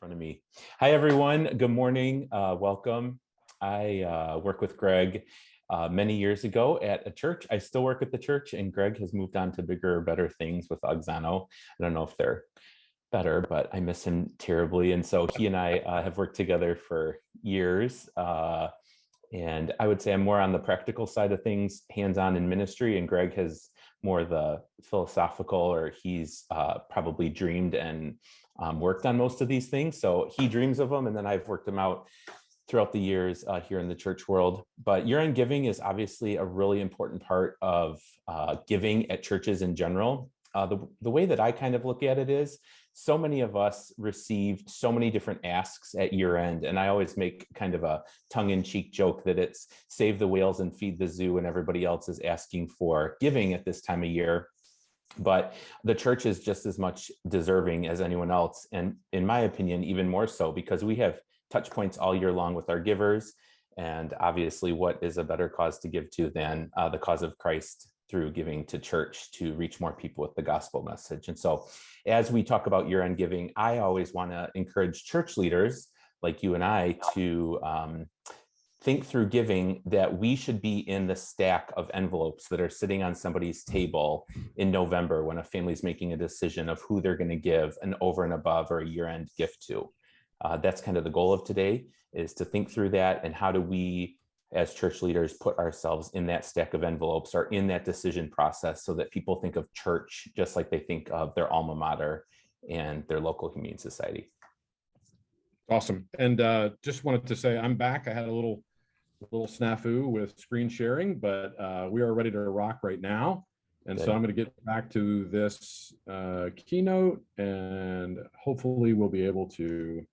Front of me. Hi, everyone. Good morning. Welcome. I work with Greg many years ago at a church. I still work at the church, and Greg has moved on to bigger, better things with Auxano. I don't know if they're better, but I miss him terribly. And so he and I have worked together for years. And I would say I'm more on the practical side of things, hands-on in ministry, and Greg has more the philosophical, or he's probably dreamed and worked on most of these things. So he dreams of them, and then I've worked them out throughout the years here in the church world. But year-end giving is obviously a really important part of giving at churches in general. The way that I kind of look at it is, so many of us receive so many different asks at year end. And I always make kind of a tongue-in-cheek joke that it's save the whales and feed the zoo, and everybody else is asking for giving at this time of year. But the church is just as much deserving as anyone else. And in my opinion, even more so, because we have touch points all year long with our givers. And obviously, what is a better cause to give to than the cause of Christ through giving to church to reach more people with the gospel message? And so as we talk about year-end giving, I always want to encourage church leaders like you and I to think through giving, that we should be in the stack of envelopes that are sitting on somebody's table in November when a family's making a decision of who they're going to give an over and above or a year-end gift to. That's kind of the goal of today, is to think through that, and how do we as church leaders put ourselves in that stack of envelopes or in that decision process, so that people think of church just like they think of their alma mater and their local community society. Awesome. And just wanted to say I'm back. I had a little snafu with screen sharing, but we are ready to rock right now. And so I'm going to get back to this keynote, and hopefully we'll be able to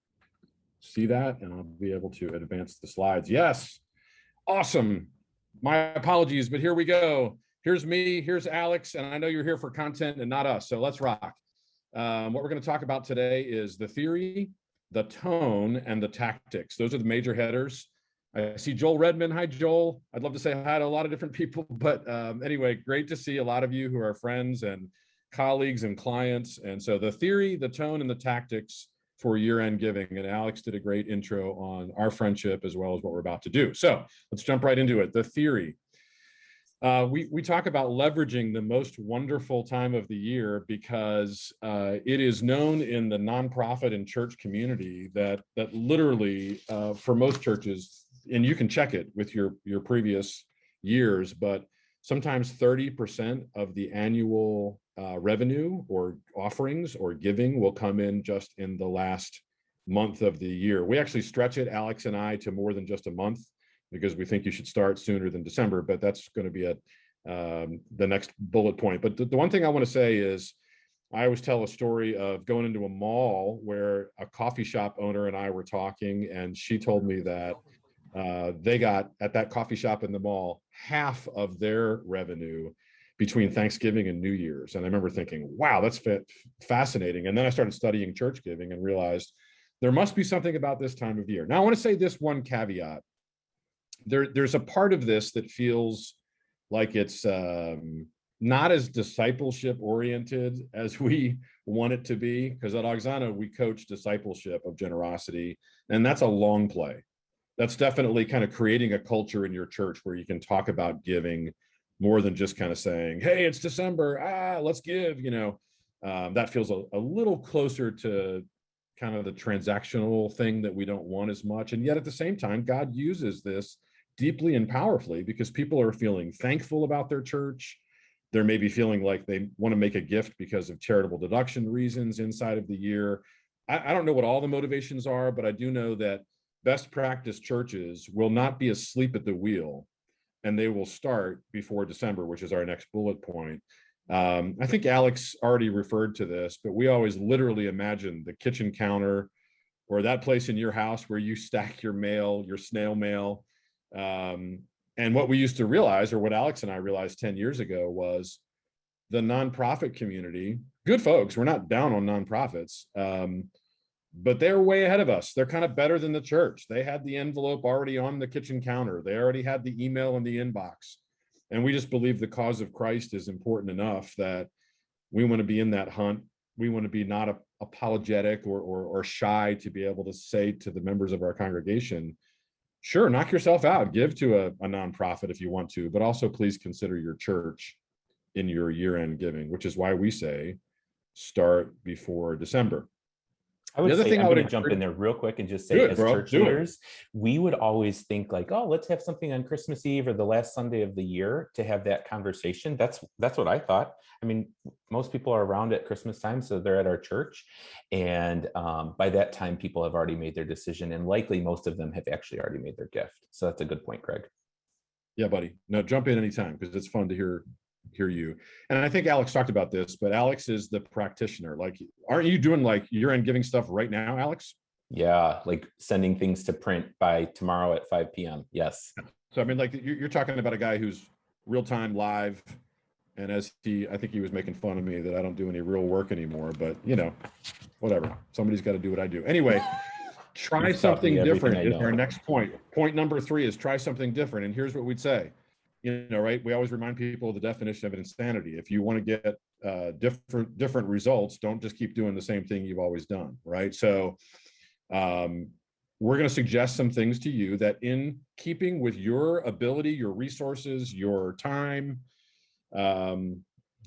see that, and I'll be able to advance the slides. Yes. Awesome. My apologies, but here we go. Here's me, here's Alex, and I know you're here for content and not us, so let's rock. What we're going to talk about today is the theory, the tone, and the tactics. Those are the major headers. I see Joel Redmond. Hi, Joel. I'd love to say hi to a lot of different people, but anyway, great to see a lot of you who are friends and colleagues and clients. And so the theory, the tone, and the tactics for year-end giving. And Alex did a great intro on our friendship as well as what we're about to do. So let's jump right into it. The theory. We talk about leveraging the most wonderful time of the year, because it is known in the nonprofit and church community that literally for most churches, and you can check it with your previous years, but sometimes 30% of the annual revenue or offerings or giving will come in just in the last month of the year. We actually stretch it, Alex and I, to more than just a month, because we think you should start sooner than December, but that's going to be the next bullet point. But the one thing I want to say is, I always tell a story of going into a mall where a coffee shop owner and I were talking, and she told me that they got, at that coffee shop in the mall, half of their revenue between Thanksgiving and New Year's. And I remember thinking, wow, that's fascinating. And then I started studying church giving and realized there must be something about this time of year. Now, I want to say this one caveat. There's a part of this that feels like it's not as discipleship oriented as we want it to be, because at Auxano, we coach discipleship of generosity, and that's a long play. That's definitely kind of creating a culture in your church where you can talk about giving more than just kind of saying, hey, it's December, let's give, that feels a little closer to kind of the transactional thing that we don't want as much. And yet at the same time, God uses this deeply and powerfully, because people are feeling thankful about their church. They're maybe feeling like they want to make a gift because of charitable deduction reasons inside of the year. I don't know what all the motivations are, but I do know that best practice churches will not be asleep at the wheel, and they will start before December, which is our next bullet point. I think Alex already referred to this, but we always literally imagine the kitchen counter or that place in your house where you stack your mail, your snail mail. And what we used to realize, or what Alex and I realized 10 years ago, was the nonprofit community, good folks, we're not down on nonprofits, but they're way ahead of us. They're kind of better than the church. They had the envelope already on the kitchen counter. They already had the email in the inbox. And we just believe the cause of Christ is important enough that we want to be in that hunt. We want to be not apologetic or shy to be able to say to the members of our congregation, sure, knock yourself out, give to a nonprofit if you want to, but also please consider your church in your year-end giving, which is why we say start before December. I would say, I'm going to jump in there real quick and just say, as church leaders, we would always think like, oh, let's have something on Christmas Eve or the last Sunday of the year to have that conversation. That's what I thought. I mean, most people are around at Christmas time, so they're at our church. And by that time, people have already made their decision, and likely most of them have actually already made their gift. So that's a good point, Craig. Yeah, buddy. No, jump in anytime, because it's fun to hear you. And I think Alex talked about this, but Alex is the practitioner. Like, aren't you doing like year-end giving stuff right now, Alex? Yeah, like sending things to print by tomorrow at 5 p.m. Yes. So I mean, like, you're talking about a guy who's real-time live. And I think he was making fun of me that I don't do any real work anymore, but you know, whatever. Somebody's got to do what I do. Anyway, try something different is our next point. Point number 3 is try something different. And here's what we'd say. You know, right? We always remind people of the definition of insanity. If you want to get different results, don't just keep doing the same thing you've always done, right? So we're going to suggest some things to you that, in keeping with your ability, your resources, your time,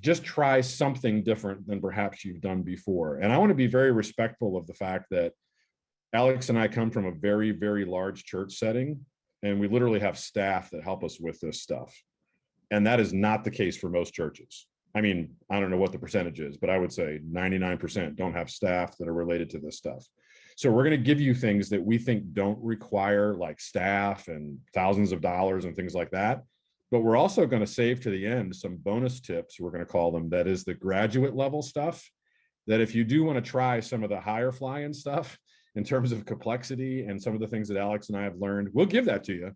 just try something different than perhaps you've done before. And I want to be very respectful of the fact that Alex and I come from a very, very large church setting. And we literally have staff that help us with this stuff. And that is not the case for most churches. I mean, I don't know what the percentage is, but I would say 99% don't have staff that are related to this stuff. So we're going to give you things that we think don't require like staff and thousands of dollars and things like that. But we're also going to save to the end some bonus tips, we're going to call them. That is the graduate level stuff, that if you do want to try some of the higher flying stuff, in terms of complexity and some of the things that Alex and I have learned, we'll give that to you.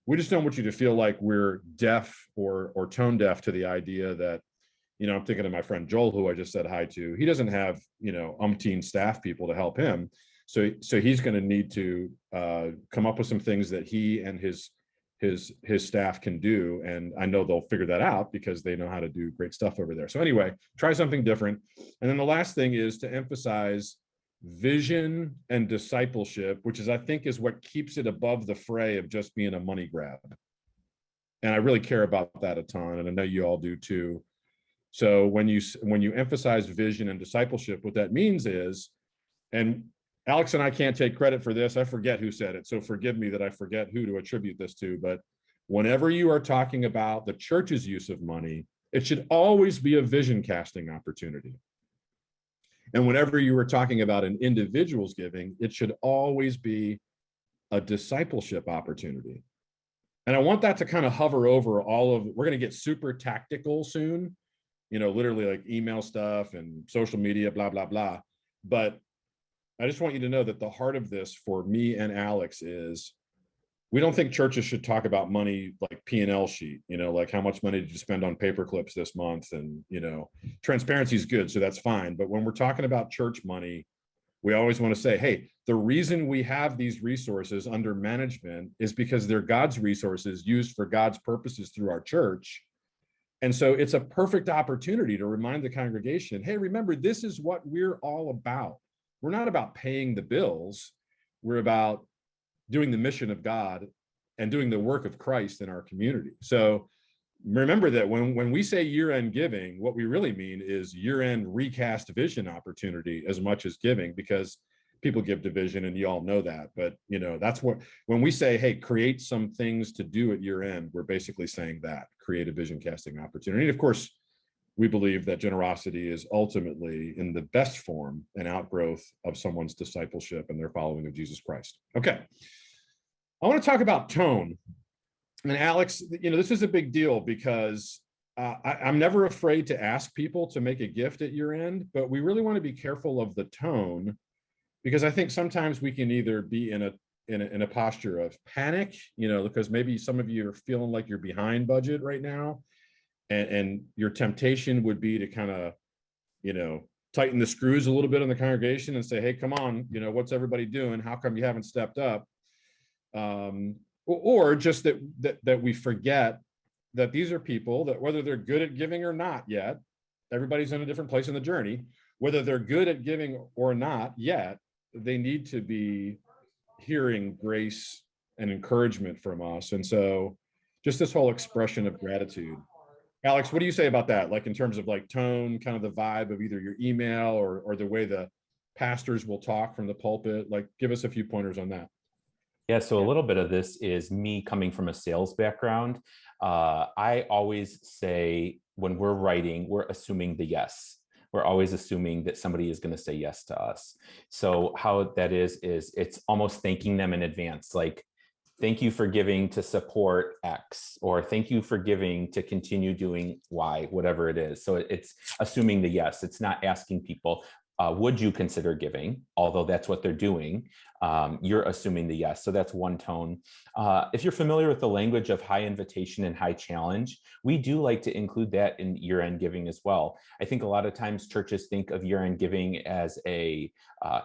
We just don't want you to feel like we're deaf or tone deaf to the idea that, you know, I'm thinking of my friend Joel, who I just said hi to. He doesn't have, you know, umpteen staff people to help him. So he's going to need to come up with some things that he and his staff can do. And I know they'll figure that out because they know how to do great stuff over there. So anyway, try something different. And then the last thing is to emphasize vision and discipleship, which is, I think, is what keeps it above the fray of just being a money grab. And I really care about that a ton, and I know you all do too. So when you emphasize vision and discipleship, what that means is, and Alex and I can't take credit for this, I forget who said it, so forgive me that I forget who to attribute this to, but whenever you are talking about the church's use of money, it should always be a vision casting opportunity. And whenever you were talking about an individual's giving, it should always be a discipleship opportunity. And I want that to kind of hover over all of, we're going to get super tactical soon, you know, literally like email stuff and social media, blah, blah, blah. But I just want you to know that the heart of this for me and Alex is, we don't think churches should talk about money like P&L sheet, you know, like how much money did you spend on paper clips this month? And, you know, transparency is good, so that's fine. But when we're talking about church money, we always want to say, hey, the reason we have these resources under management is because they're God's resources used for God's purposes through our church. And so it's a perfect opportunity to remind the congregation, hey, remember, this is what we're all about. We're not about paying the bills. We're about doing the mission of God and doing the work of Christ in our community. So remember that when we say year-end giving, what we really mean is year-end recast vision opportunity as much as giving, because people give to vision and you all know that. But, you know, that's what, when we say, hey, create some things to do at year-end, we're basically saying that, create a vision casting opportunity. And of course, we believe that generosity is ultimately, in the best form, an outgrowth of someone's discipleship and their following of Jesus Christ. Okay. I want to talk about tone. And Alex, you know, this is a big deal because I'm never afraid to ask people to make a gift at year end, but we really want to be careful of the tone, because I think sometimes we can either be in a posture of panic, you know, because maybe some of you are feeling like you're behind budget right now. And your temptation would be to kind of, you know, tighten the screws a little bit in the congregation and say, hey, come on, you know, what's everybody doing? How come you haven't stepped up? Or just that we forget that these are people that, whether they're good at giving or not yet, everybody's in a different place in the journey. whether they're good at giving or not yet, they need to be hearing grace and encouragement from us. And so just this whole expression of gratitude. Alex, what do you say about that? Like in terms of like tone, kind of the vibe of either your email or the way the pastors will talk from the pulpit? Like give us a few pointers on that. Yeah, so a little bit of this is me coming from a sales background. I always say when we're writing, we're assuming the yes. We're always assuming that somebody is going to say yes to us. So how that is it's almost thanking them in advance. Like, thank you for giving to support X, or thank you for giving to continue doing Y, whatever it is. So it's assuming the yes. It's not asking people, would you consider giving? Although that's what they're doing. You're assuming the yes. So that's one tone. If you're familiar with the language of high invitation and high challenge, we do like to include that in year-end giving as well. I think a lot of times churches think of year-end giving as a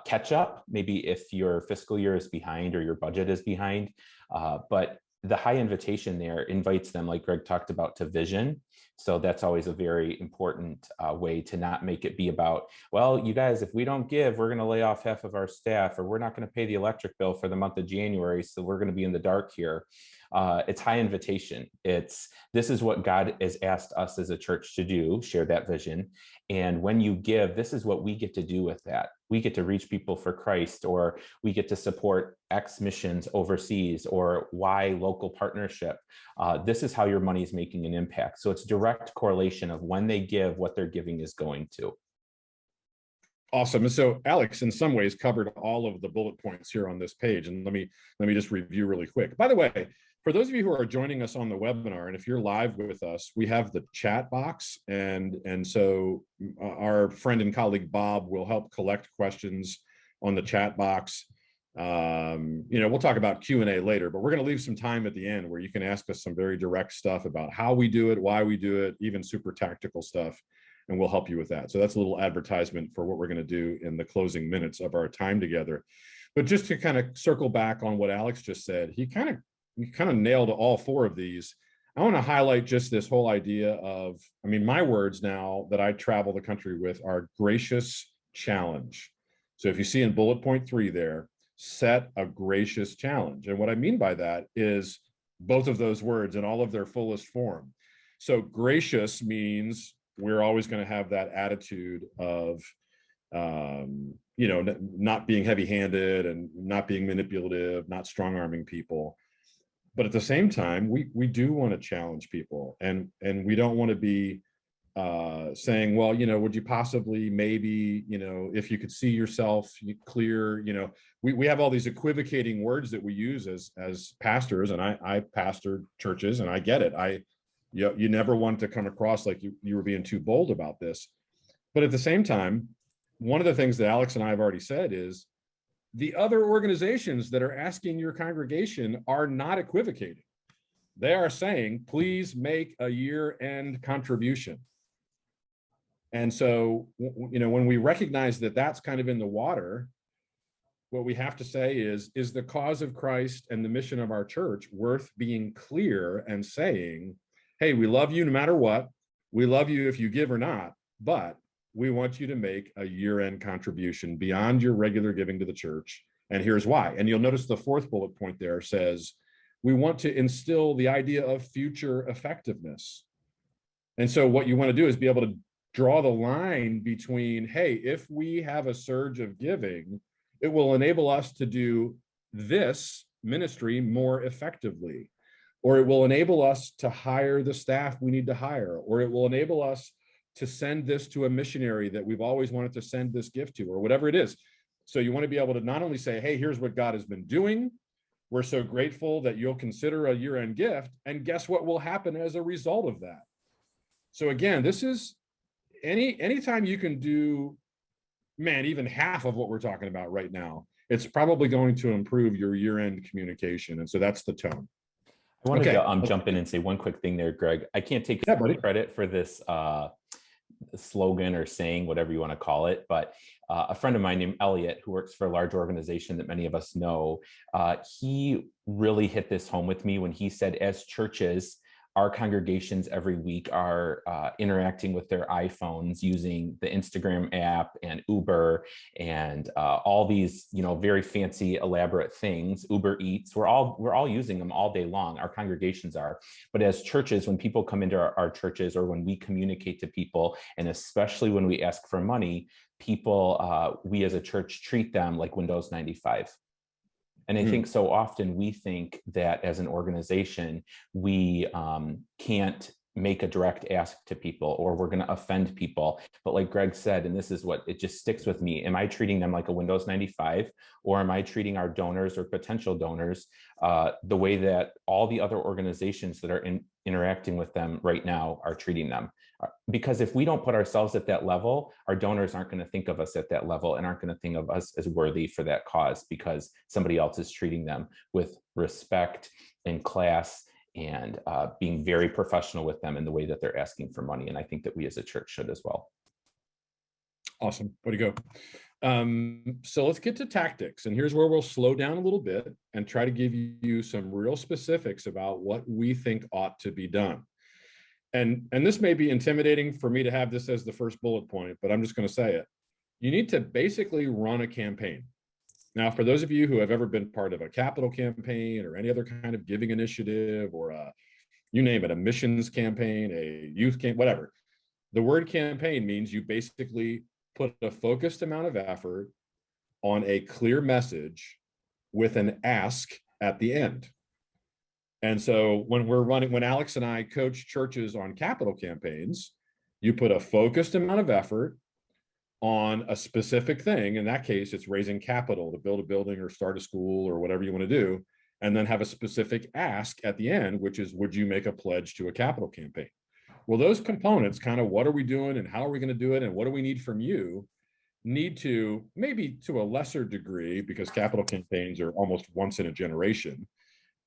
catch-up, maybe if your fiscal year is behind or your budget is behind. But the high invitation there invites them, like Greg talked about, to vision. So that's always a very important way to not make it be about, well, you guys, if we don't give, we're going to lay off half of our staff, or we're not going to pay the electric bill for the month of January. So we're going to be in the dark here. It's high invitation. This is what God has asked us as a church to do, share that vision. And when you give, this is what we get to do with that. We get to reach people for Christ, or we get to support X missions overseas, or Y local partnership. This is how your money is making an impact. So it's direct correlation of when they give, what their giving is going to. Awesome. And so Alex, in some ways, covered all of the bullet points here on this page. And let me just review really quick. By the way, for those of you who are joining us on the webinar, and if you're live with us, we have the chat box. And so our friend and colleague, Bob, will help collect questions on the chat box. We'll talk about Q&A later, but we're going to leave some time at the end where you can ask us some very direct stuff about how we do it, why we do it, even super tactical stuff, and we'll help you with that. So that's a little advertisement for what we're going to do in the closing minutes of our time together. But just to kind of circle back on what Alex just said, he kind of nailed all four of these. I want to highlight just this whole idea of, my words now that I travel the country with are gracious challenge. So if you see in bullet point 3 there, set a gracious challenge. And what I mean by that is both of those words in all of their fullest form. So gracious means we're always going to have that attitude of, not being heavy-handed and not being manipulative, not strong-arming people. But at the same time, we do want to challenge people, and we don't want to be saying, well, would you possibly, maybe, if you could see yourself clear, we have all these equivocating words that we use as pastors, and I pastor churches, and I get it. You never want to come across like you were being too bold about this. But at the same time, one of the things that Alex and I have already said is the other organizations that are asking your congregation are not equivocating. They are saying, please make a year-end contribution. And so, when we recognize that that's kind of in the water, what we have to say is the cause of Christ and the mission of our church worth being clear and saying, hey, we love you no matter what. We love you if you give or not, but we want you to make a year-end contribution beyond your regular giving to the church. And here's why. And you'll notice the fourth bullet point there says, we want to instill the idea of future effectiveness. And so what you want to do is be able to draw the line between, hey, if we have a surge of giving, it will enable us to do this ministry more effectively, or it will enable us to hire the staff we need to hire, or it will enable us to send this to a missionary that we've always wanted to send this gift to, or whatever it is. So you want to be able to not only say, hey, here's what God has been doing. We're so grateful that you'll consider a year-end gift. And guess what will happen as a result of that? So again, this is anytime you can do, even half of what we're talking about right now, it's probably going to improve your year-end communication. And so that's the tone. I wanted to jump in and say one quick thing there, Greg. I can't take credit for this slogan or saying, whatever you want to call it, but a friend of mine named Elliot, who works for a large organization that many of us know, he really hit this home with me when he said, as churches, our congregations every week are interacting with their iPhones using the Instagram app and Uber and all these, very fancy, elaborate things. Uber Eats, we're all using them all day long. Our congregations are. But as churches, when people come into our churches, or when we communicate to people, and especially when we ask for money, people, we as a church treat them like Windows 95. And I think so often we think that as an organization, we can't make a direct ask to people, or we're going to offend people. But like Greg said, and this is what it just sticks with me, am I treating them like a Windows 95, or am I treating our donors or potential donors the way that all the other organizations that are interacting with them right now are treating them? Because if we don't put ourselves at that level, our donors aren't going to think of us at that level and aren't going to think of us as worthy for that cause, because somebody else is treating them with respect and class and being very professional with them in the way that they're asking for money. And I think that we as a church should as well. Awesome. Way to go. So let's get to tactics. And here's where we'll slow down a little bit and try to give you some real specifics about what we think ought to be done. And this may be intimidating for me to have this as the first bullet point, but I'm just going to say it. You need to basically run a campaign. Now, for those of you who have ever been part of a capital campaign or any other kind of giving initiative, or you name it, a missions campaign, a youth camp, whatever, the word campaign means you basically put a focused amount of effort on a clear message with an ask at the end. And so when Alex and I coach churches on capital campaigns, you put a focused amount of effort on a specific thing. In that case, it's raising capital to build a building or start a school or whatever you want to do, and then have a specific ask at the end, which is, would you make a pledge to a capital campaign? Well, those components, kind of what are we doing and how are we going to do it and what do we need from you, need to, maybe to a lesser degree, because capital campaigns are almost once in a generation,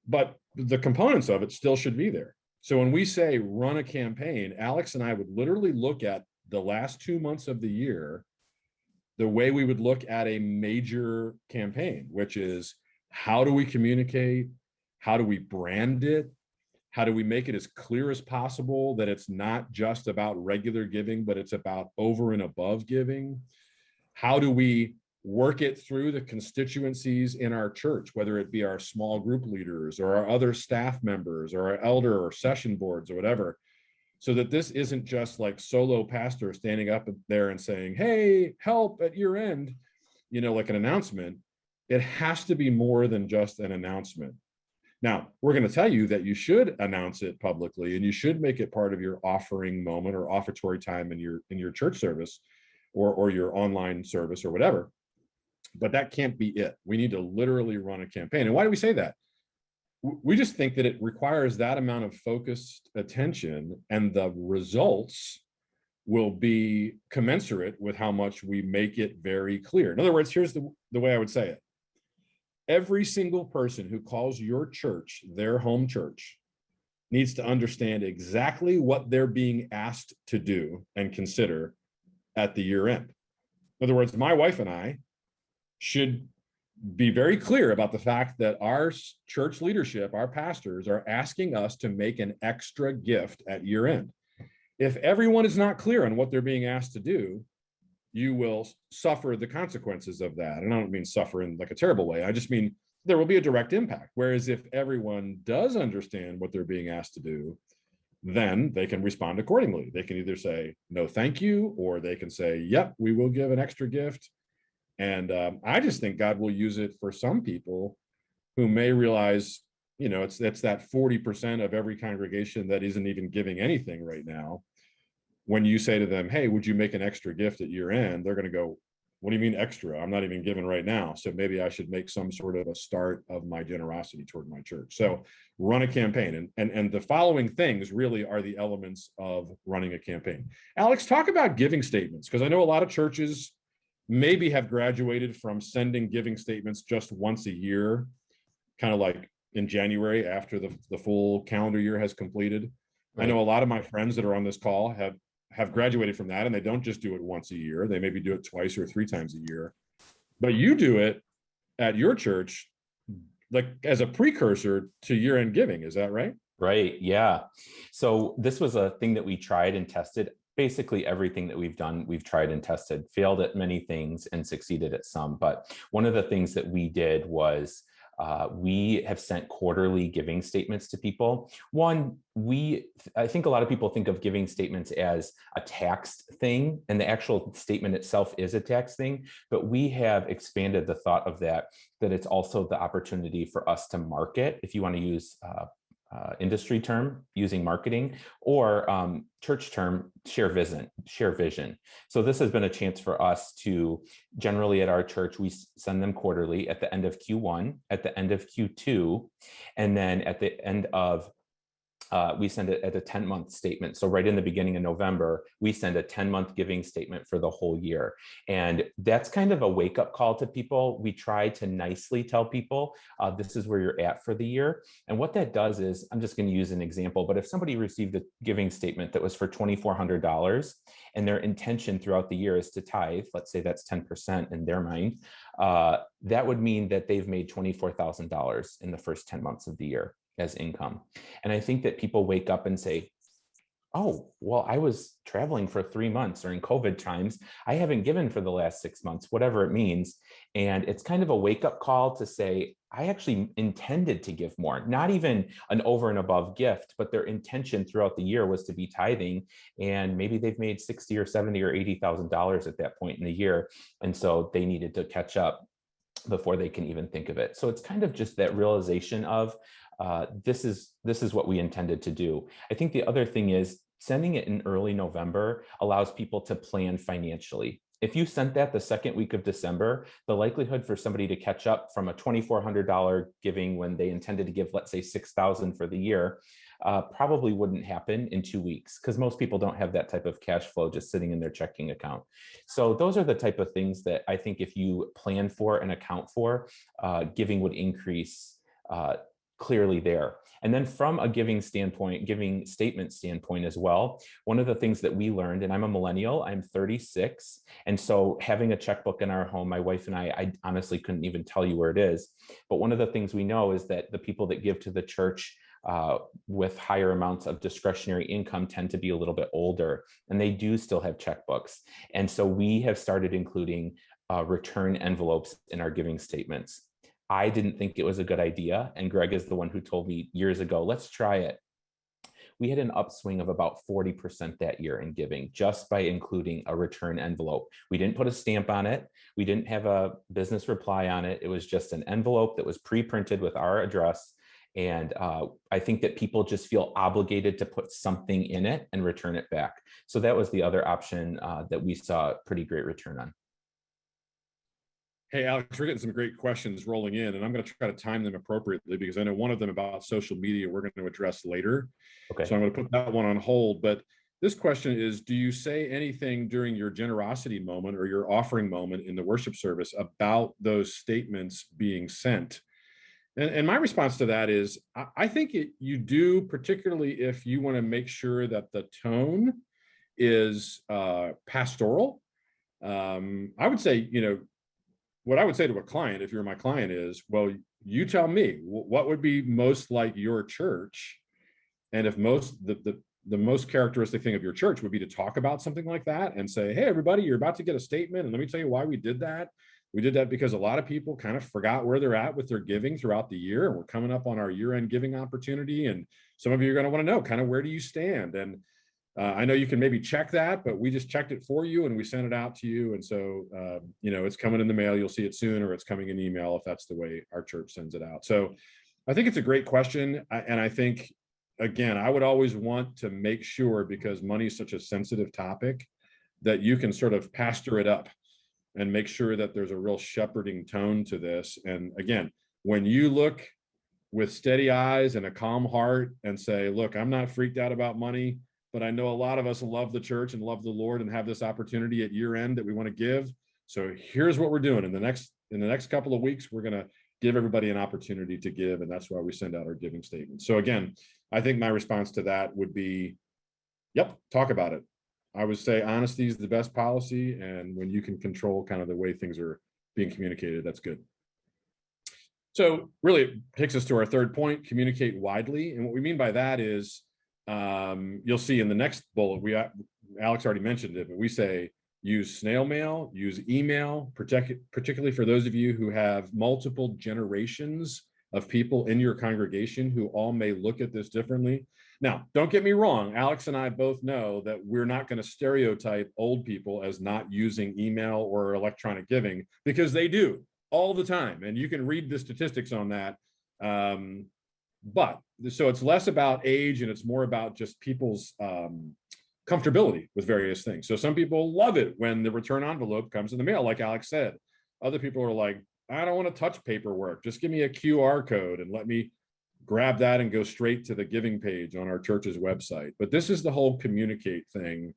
but the components of it still should be there. So when we say run a campaign, Alex and I would literally look at the last 2 months of the year the way we would look at a major campaign, which is, how do we communicate? How do we brand it? How do we make it as clear as possible that it's not just about regular giving, but it's about over and above giving? How do we work it through the constituencies in our church, whether it be our small group leaders or our other staff members or our elder or session boards or whatever, so that this isn't just like solo pastor standing up there and saying, hey, help at year end, like an announcement. It has to be more than just an announcement. Now, we're going to tell you that you should announce it publicly, and you should make it part of your offering moment or offertory time in your church service or your online service or whatever. But that can't be it. We need to literally run a campaign. And why do we say that? We just think that it requires that amount of focused attention, and the results will be commensurate with how much we make it very clear. In other words, here's the way I would say it. Every single person who calls your church their home church needs to understand exactly what they're being asked to do and consider at the year end. In other words, my wife and I should be very clear about the fact that our church leadership, our pastors, are asking us to make an extra gift at year end. If everyone is not clear on what they're being asked to do, you will suffer the consequences of that. And I don't mean suffer in like a terrible way. I just mean there will be a direct impact. Whereas if everyone does understand what they're being asked to do, then they can respond accordingly. They can either say, no, thank you, or they can say, yep, we will give an extra gift. And I just think God will use it for some people who may realize, it's that 40% of every congregation that isn't even giving anything right now. When you say to them, hey, would you make an extra gift at year end? They're going to go, what do you mean extra? I'm not even giving right now. So maybe I should make some sort of a start of my generosity toward my church. So run a campaign. And the following things really are the elements of running a campaign. Alex, talk about giving statements, because I know a lot of churches maybe have graduated from sending giving statements just once a year, kind of like in January after the full calendar year has completed. Right. I know a lot of my friends that are on this call have graduated from that, and they don't just do it once a year. They maybe do it twice or 3 times a year. But you do it at your church like as a precursor to year-end giving. Is that right? Right. Yeah. So this was a thing that we tried and tested. Basically, everything that we've done, we've tried and tested, failed at many things and succeeded at some. But one of the things that we did was we have sent quarterly giving statements to people. I think a lot of people think of giving statements as a taxed thing, and the actual statement itself is a tax thing. But we have expanded the thought of that it's also the opportunity for us to market, if you want to use industry term, using marketing, or church term, share vision. So this has been a chance for us to, generally at our church, we send them quarterly at the end of Q1, at the end of Q2, and then at the end of we send it at a 10-month statement. So right in the beginning of November, we send a 10-month giving statement for the whole year. And that's kind of a wake-up call to people. We try to nicely tell people, this is where you're at for the year. And what that does is, I'm just going to use an example, but if somebody received a giving statement that was for $2,400 and their intention throughout the year is to tithe, let's say that's 10% in their mind, that would mean that they've made $24,000 in the first 10 months of the year as income. And I think that people wake up and say, oh, well, I was traveling for 3 months during COVID times. I haven't given for the last 6 months, whatever it means. And it's kind of a wake up call to say, I actually intended to give more, not even an over and above gift, but their intention throughout the year was to be tithing. And maybe they've made $60 or $70 or $80,000 at that point in the year. And so they needed to catch up before they can even think of it. So it's kind of just that realization of this is what we intended to do. I think the other thing is sending it in early November allows people to plan financially. If you sent that the second week of December, the likelihood for somebody to catch up from a $2,400 giving when they intended to give, let's say, $6,000 for the year, probably wouldn't happen in 2 weeks, because most people don't have that type of cash flow just sitting in their checking account. So those are the type of things that I think if you plan for and account for, giving would increase clearly there. And then from a giving statement standpoint as well, one of the things that we learned, and I'm a millennial, I'm 36. And so having a checkbook in our home, my wife and I honestly couldn't even tell you where it is. But one of the things we know is that the people that give to the church with higher amounts of discretionary income tend to be a little bit older, and they do still have checkbooks. And so we have started including return envelopes in our giving statements. I didn't think it was a good idea, and Greg is the one who told me years ago, let's try it. We had an upswing of about 40% that year in giving just by including a return envelope. We didn't put a stamp on it. We didn't have a business reply on it. It was just an envelope that was pre-printed with our address. And I think that people just feel obligated to put something in it and return it back. So that was the other option that we saw a pretty great return on. Hey, Alex, we're getting some great questions rolling in, and I'm going to try to time them appropriately because I know one of them about social media we're going to address later. Okay. So I'm going to put that one on hold. But this question is, do you say anything during your generosity moment or your offering moment in the worship service about those statements being sent? And my response to that is, I think you do, particularly if you want to make sure that the tone is pastoral. I would say, what I would say to a client, if you're my client, is, well, you tell me what would be most like your church. And if the most characteristic thing of your church would be to talk about something like that and say, hey, everybody, you're about to get a statement. And let me tell you why we did that. We did that because a lot of people kind of forgot where they're at with their giving throughout the year. And we're coming up on our year-end giving opportunity. And some of you are going to want to know kind of where do you stand? And I know you can maybe check that, but we just checked it for you and we sent it out to you. And so, it's coming in the mail. You'll see it soon, or it's coming in email if that's the way our church sends it out. So I think it's a great question. And I think, again, I would always want to make sure, because money is such a sensitive topic, that you can sort of pastor it up and make sure that there's a real shepherding tone to this. And again, when you look with steady eyes and a calm heart and say, look, I'm not freaked out about money, but I know a lot of us love the church and love the Lord and have this opportunity at year end that we want to give. So here's what we're doing. In the next couple of weeks, we're going to give everybody an opportunity to give. And that's why we send out our giving statement. So again, I think my response to that would be, yep, talk about it. I would say honesty is the best policy. And when you can control kind of the way things are being communicated, that's good. So really it takes us to our third point, communicate widely. And what we mean by that is, you'll see in the next bullet, Alex already mentioned it, but we say use snail mail, use email, particularly for those of you who have multiple generations of people in your congregation who all may look at this differently. Now, don't get me wrong. Alex and I both know that we're not going to stereotype old people as not using email or electronic giving, because they do all the time. And you can read the statistics on that. But so it's less about age and it's more about just people's comfortability with various things. So some people love it when the return envelope comes in the mail, like Alex said. Other people are like, I don't want to touch paperwork. Just give me a QR code and let me grab that and go straight to the giving page on our church's website. But this is the whole communicate thing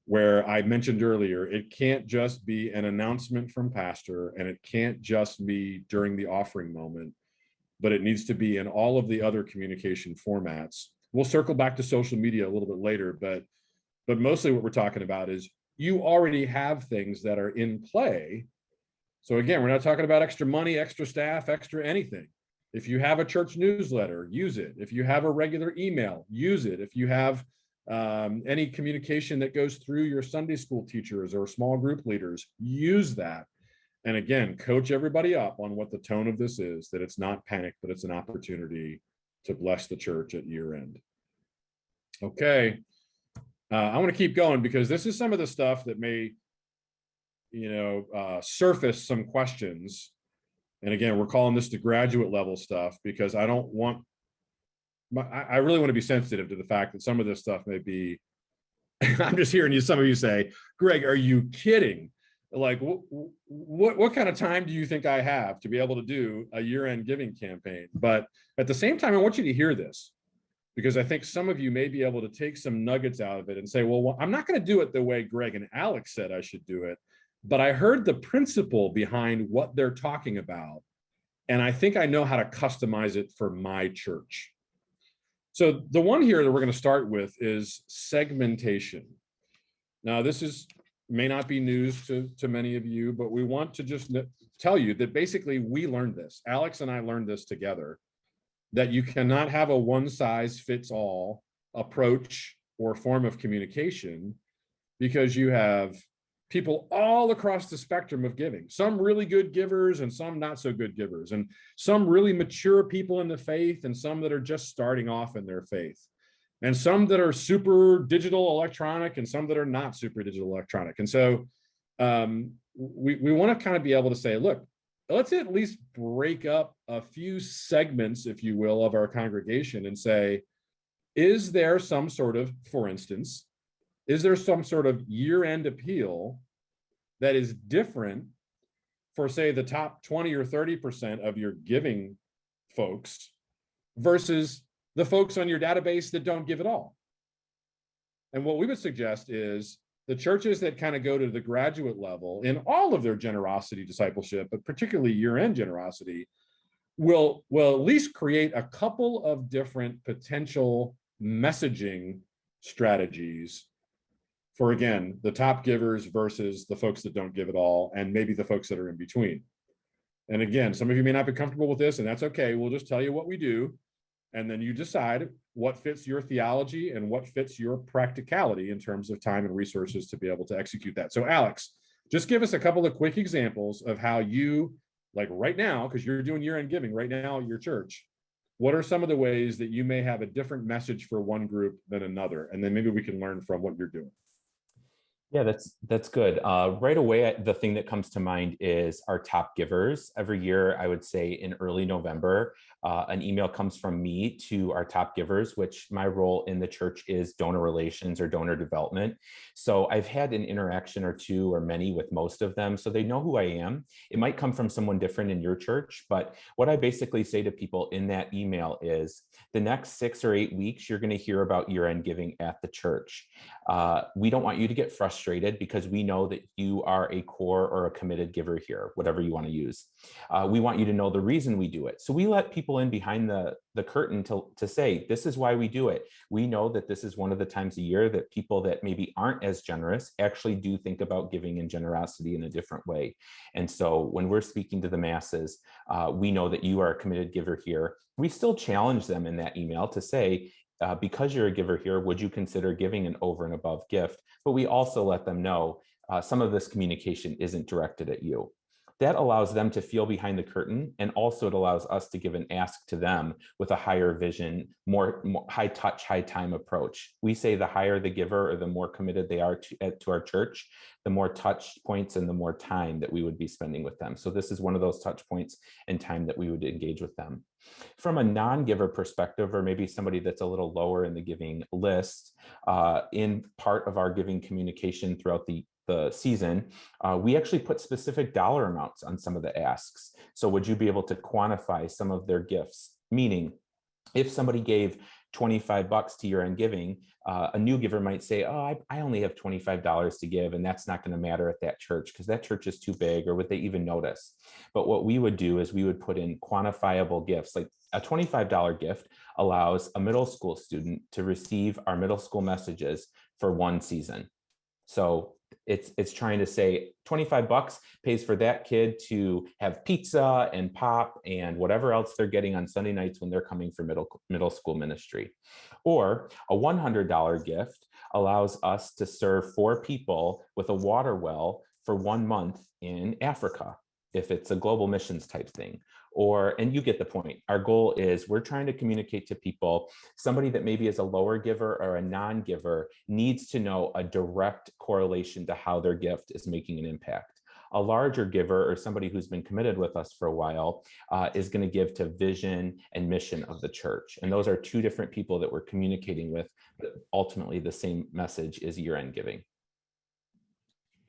where I mentioned earlier, it can't just be an announcement from pastor and it can't just be during the offering moment, but it needs to be in all of the other communication formats. We'll circle back to social media a little bit later, but mostly what we're talking about is you already have things that are in play. So again, we're not talking about extra money, extra staff, extra anything. If you have a church newsletter, use it. If you have a regular email, use it. If you have any communication that goes through your Sunday school teachers or small group leaders, use that. And again, coach everybody up on what the tone of this is, that it's not panic, but it's an opportunity to bless the church at year end. Okay. I want to keep going because this is some of the stuff that may, surface some questions. And again, we're calling this the graduate level stuff because I really want to be sensitive to the fact that some of this stuff may be, I'm just hearing some of you say, Greg, are you kidding? Like, what kind of time do you think I have to be able to do a year-end giving campaign? But at the same time, I want you to hear this because I think some of you may be able to take some nuggets out of it and say, well, I'm not going to do it the way Greg and Alex said I should do it, but I heard the principle behind what they're talking about. And I think I know how to customize it for my church. So the one here that we're going to start with is segmentation. Now, this may not be news to many of you, but we want to just tell you that basically we learned this. Alex and I learned this together, that you cannot have a one-size-fits-all approach or form of communication because you have people all across the spectrum of giving, some really good givers and some not so good givers, and some really mature people in the faith and some that are just starting off in their faith, and some that are super digital electronic and some that are not super digital electronic. And so we want to kind of be able to say, look, let's at least break up a few segments, if you will, of our congregation and say, is there some sort of, for instance, is there some sort of year-end appeal that is different for, say, the top 20 or 30% of your giving folks versus the folks on your database that don't give at all? And what we would suggest is the churches that kind of go to the graduate level in all of their generosity discipleship, but particularly year-end generosity, will at least create a couple of different potential messaging strategies for, again, the top givers versus the folks that don't give at all, and maybe the folks that are in between. And again, some of you may not be comfortable with this, and that's okay. We'll just tell you what we do, and then you decide what fits your theology and what fits your practicality in terms of time and resources to be able to execute that. So Alex, just give us a couple of quick examples of how you, like right now, because you're doing year-end giving right now at your church, what are some of the ways that you may have a different message for one group than another? And then maybe we can learn from what you're doing. Yeah, that's good. Right away, the thing that comes to mind is our top givers. Every year, I would say in early November, an email comes from me to our top givers, which my role in the church is donor relations or donor development. So I've had an interaction or two or many with most of them, so they know who I am. It might come from someone different in your church, but what I basically say to people in that email is the next 6 or 8 weeks, you're going to hear about year-end giving at the church. We don't want you to get frustrated frustrated because we know that you are a core or a committed giver here, whatever you want to use. We want you to know the reason we do it. So we let people in behind the curtain to say, this is why we do it. We know that this is one of the times a year that people that maybe aren't as generous actually do think about giving and generosity in a different way. And so when we're speaking to the masses, we know that you are a committed giver here. We still challenge them in that email to say, because you're a giver here, would you consider giving an over and above gift? But we also let them know some of this communication isn't directed at you. That allows them to feel behind the curtain, and also it allows us to give an ask to them with a higher vision, more high touch, high time approach. We say the higher the giver or the more committed they are to our church, the more touch points and the more time that we would be spending with them. So this is one of those touch points and time that we would engage with them. From a non-giver perspective, or maybe somebody that's a little lower in the giving list, in part of our giving communication throughout the season, we actually put specific dollar amounts on some of the asks. So would you be able to quantify some of their gifts? Meaning, if somebody gave $25 to year-end giving, a new giver might say, oh, I only have $25 to give, and that's not going to matter at that church because that church is too big, or would they even notice? But what we would do is we would put in quantifiable gifts. Like a $25 gift allows a middle school student to receive our middle school messages for one season. So it's trying to say $25 pays for that kid to have pizza and pop and whatever else they're getting on Sunday nights when they're coming for middle school ministry. Or a $100 gift allows us to serve 4 people with a water well for 1 month in Africa, if it's a global missions type thing. And you get the point. Our goal is we're trying to communicate to people, somebody that maybe is a lower giver or a non-giver needs to know a direct correlation to how their gift is making an impact. A larger giver, or somebody who's been committed with us for a while, is going to give to vision and mission of the church. And those are 2 different people that we're communicating with, but ultimately the same message is year-end giving.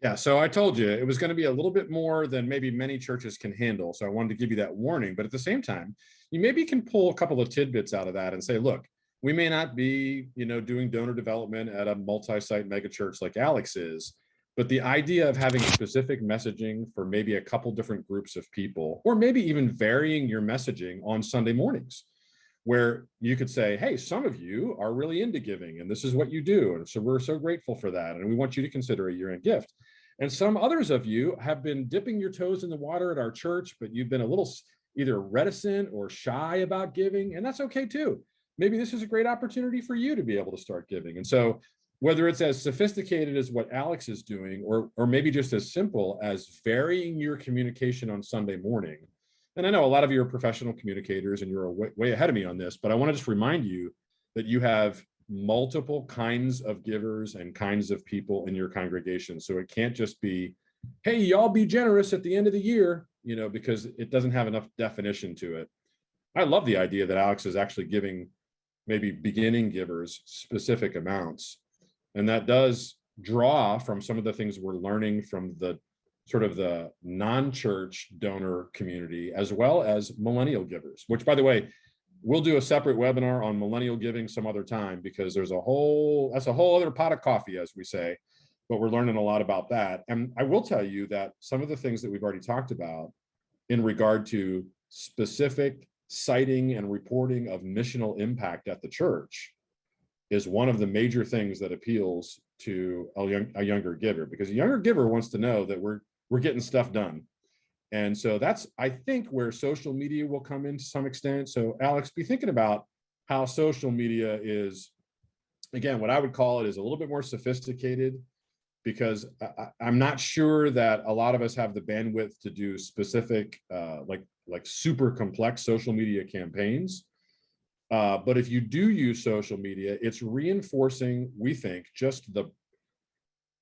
Yeah, so I told you it was going to be a little bit more than maybe many churches can handle. So I wanted to give you that warning. But at the same time, you maybe can pull a couple of tidbits out of that and say, look, we may not be, doing donor development at a multi-site mega church like Alex is, but the idea of having specific messaging for maybe a couple different groups of people, or maybe even varying your messaging on Sunday mornings, where you could say, hey, some of you are really into giving and this is what you do. And so we're so grateful for that. And we want you to consider a year-end gift. And some others of you have been dipping your toes in the water at our church, but you've been a little either reticent or shy about giving, and that's okay too. Maybe this is a great opportunity for you to be able to start giving. And so whether it's as sophisticated as what Alex is doing, or maybe just as simple as varying your communication on Sunday morning. And I know a lot of you are professional communicators and you're way ahead of me on this, but I want to just remind you that you have multiple kinds of givers and kinds of people in your congregation. So it can't just be, hey, y'all be generous at the end of the year, because it doesn't have enough definition to it. I love the idea that Alex is actually giving maybe beginning givers specific amounts. And that does draw from some of the things we're learning from the sort of the non-church donor community, as well as millennial givers, which, by the way, we'll do a separate webinar on millennial giving some other time, because that's a whole other pot of coffee, as we say, but we're learning a lot about that. And I will tell you that some of the things that we've already talked about in regard to specific citing and reporting of missional impact at the church is one of the major things that appeals to a younger giver, because a younger giver wants to know that we're getting stuff done. And so that's, I think, where social media will come in to some extent. So Alex, be thinking about how social media is, again, what I would call it is a little bit more sophisticated, because I'm not sure that a lot of us have the bandwidth to do specific, like super complex social media campaigns. But if you do use social media, it's reinforcing, we think,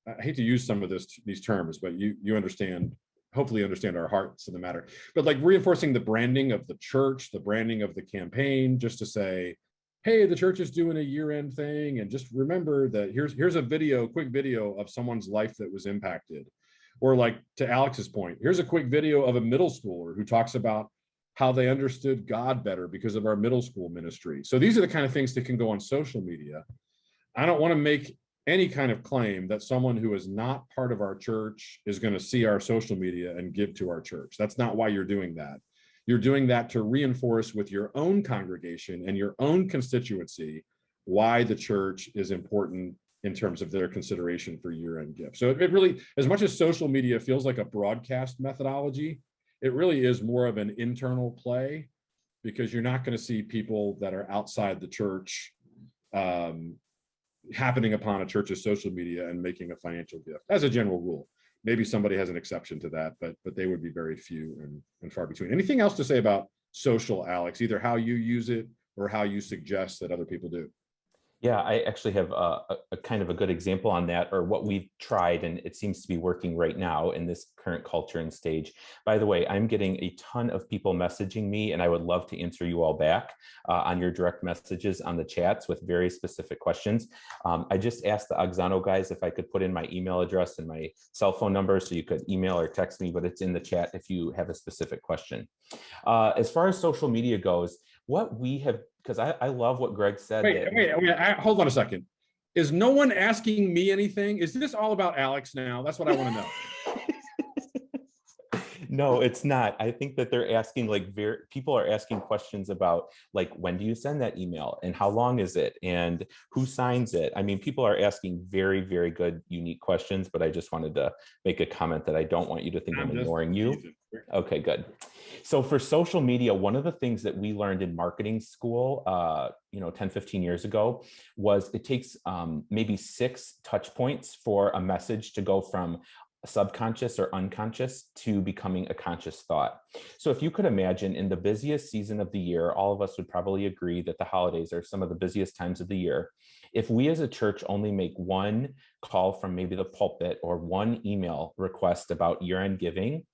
I hate to use some of these terms, but you understand, hopefully understand our hearts in the matter, but like reinforcing the branding of the church, the branding of the campaign, just to say, hey, the church is doing a year-end thing, and just remember that here's a quick video of someone's life that was impacted. Or like to Alex's point, here's a quick video of a middle schooler who talks about how they understood God better because of our middle school ministry. So these are the kind of things that can go on social media. I don't want to make any kind of claim that someone who is not part of our church is going to see our social media and give to our church. That's not why you're doing that. You're doing that to reinforce with your own congregation and your own constituency why the church is important in terms of their consideration for year-end gifts. So it really, as much as social media feels like a broadcast methodology, it really is more of an internal play, because you're not going to see people that are outside the church happening upon a church's social media and making a financial gift, as a general rule. Maybe somebody has an exception to that, but they would be very few and far between. Anything else to say about social, Alex, either how you use it or how you suggest that other people do? Yeah, I actually have a kind of a good example on that, or what we've tried, and it seems to be working right now in this current culture and stage. By the way, I'm getting a ton of people messaging me, and I would love to answer you all back on your direct messages on the chats with very specific questions. I just asked the Auxano guys if I could put in my email address and my cell phone number so you could email or text me, but it's in the chat if you have a specific question. As far as social media goes, what we have, because I love what Greg said. Wait, hold on a second. Is no one asking me anything? Is this all about Alex now? That's what I want to know. No, it's not. I think that they're asking, like, people are asking questions about, like, when do you send that email and how long is it and who signs it? I mean, people are asking very, very good, unique questions, but I just wanted to make a comment that I don't want you to think I'm ignoring you. Okay, good. So for social media, one of the things that we learned in marketing school, 10, 15 years ago, was it takes maybe 6 touch points for a message to go from subconscious or unconscious to becoming a conscious thought. So if you could imagine, in the busiest season of the year, all of us would probably agree that the holidays are some of the busiest times of the year. If we as a church only make one call from maybe the pulpit or one email request about year-end giving,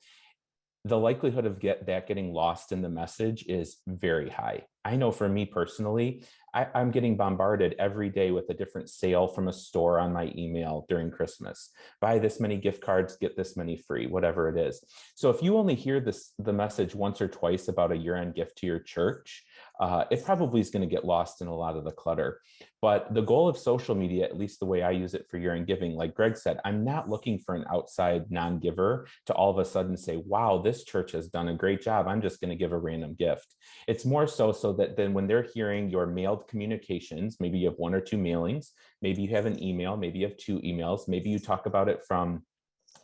the likelihood of getting lost in the message is very high. I know for me personally, I'm getting bombarded every day with a different sale from a store on my email during Christmas. Buy this many gift cards, get this many free, whatever it is. So if you only hear the message once or twice about a year-end gift to your church, it probably is going to get lost in a lot of the clutter. But the goal of social media, at least the way I use it for year-end giving, like Greg said, I'm not looking for an outside non-giver to all of a sudden say, wow, this church has done a great job, I'm just going to give a random gift. It's more so that then when they're hearing your mailed communications, maybe you have 1 or 2 mailings, maybe you have an email, maybe you have 2 emails, maybe you talk about it from